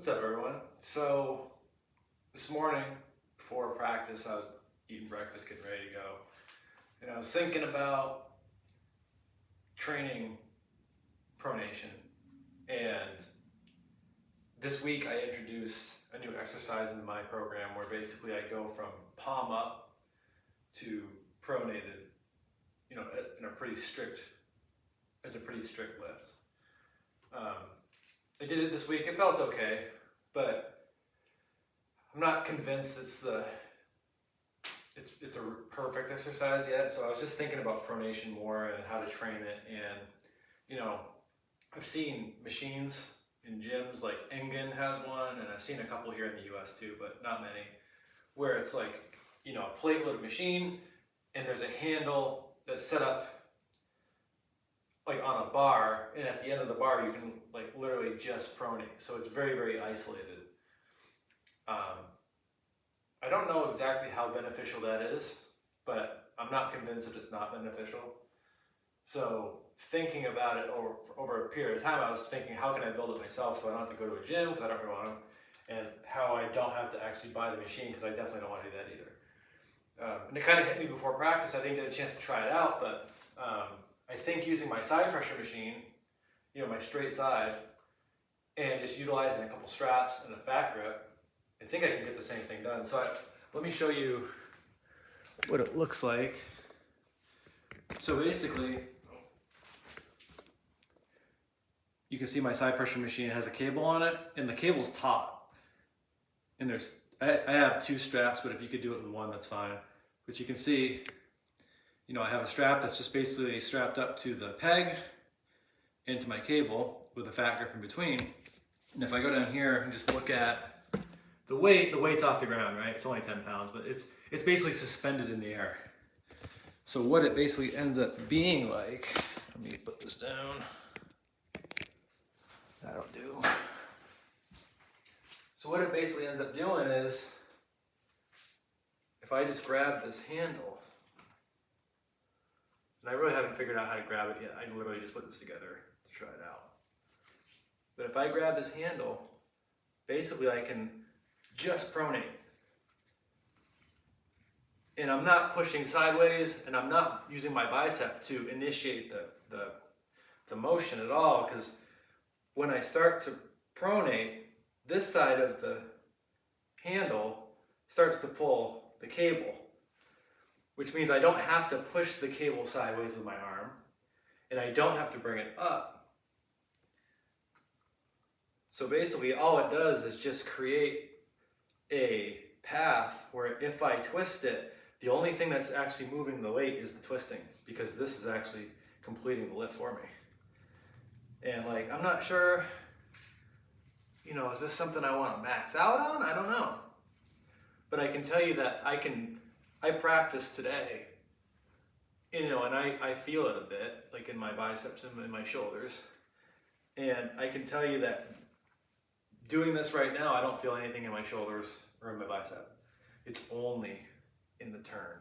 What's up, everyone? So this morning before practice, I was eating breakfast, getting ready to go, and I was thinking about training pronation. And this week I introduced a new exercise in my program where basically I go from palm up to pronated, in a pretty strict lift. I did it this week. It felt okay, but I'm not convinced it's a perfect exercise yet. So I was just thinking about pronation more and how to train it. And I've seen machines in gyms, like Engen has one, and I've seen a couple here in the US too, but not many, where it's like, a plate loaded machine and there's a handle that's set up like on a bar, and at the end of the bar you can like literally just pronate. So it's very, very isolated. I don't know exactly how beneficial that is, but I'm not convinced that it's not beneficial. So thinking about it over a period of time, I was thinking, how can I build it myself so I don't have to go to a gym because I don't really want to, and how I don't have to actually buy the machine because I definitely don't want to do that either. And it kind of hit me before practice. I didn't get a chance to try it out, but I think using my side pressure machine, my straight side, and just utilizing a couple straps and a fat grip, I think I can get the same thing done. So let me show you what it looks like. So basically, you can see my side pressure machine has a cable on it, and the cable's taut. And I have two straps, but if you could do it with one, that's fine. But you can see, I have a strap that's just basically strapped up to the peg into my cable with a fat grip in between. And if I go down here and just look at the weight's off the ground, right? It's only 10 pounds, but it's basically suspended in the air. So what it basically ends up being like, let me put this down. That'll do. So what it basically ends up doing is, if I just grab this handle, and I really haven't figured out how to grab it yet. I literally just put this together to try it out. But if I grab this handle, basically I can just pronate. And I'm not pushing sideways, and I'm not using my bicep to initiate the motion at all, because when I start to pronate, this side of the handle starts to pull the cable, which means I don't have to push the cable sideways with my arm, and I don't have to bring it up. So basically all it does is just create a path where if I twist it, the only thing that's actually moving the weight is the twisting, because this is actually completing the lift for me. And I'm not sure, is this something I want to max out on? I don't know. But I can tell you that I practiced today, and I feel it a bit, like in my biceps and in my shoulders. And I can tell you that doing this right now, I don't feel anything in my shoulders or in my bicep. It's only in the turn.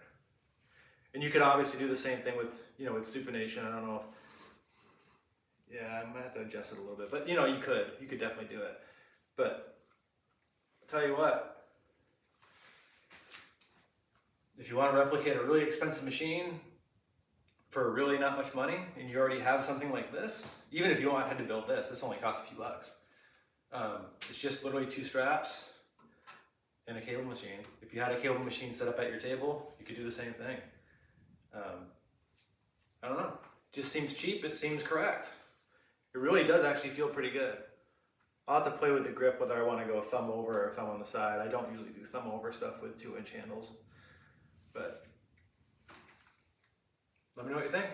And you could obviously do the same thing with, with supination. I don't know if, I'm gonna have to adjust it a little bit, but you could definitely do it. But I'll tell you what, if you want to replicate a really expensive machine for really not much money, and you already have something like this, even if you had to build this only costs a few bucks. It's just literally two straps and a cable machine. If you had a cable machine set up at your table, you could do the same thing. I don't know. It just seems cheap. It seems correct. It really does actually feel pretty good. I'll have to play with the grip, whether I want to go thumb over or thumb on the side. I don't usually do thumb over stuff with 2-inch handles. But let me know what you think.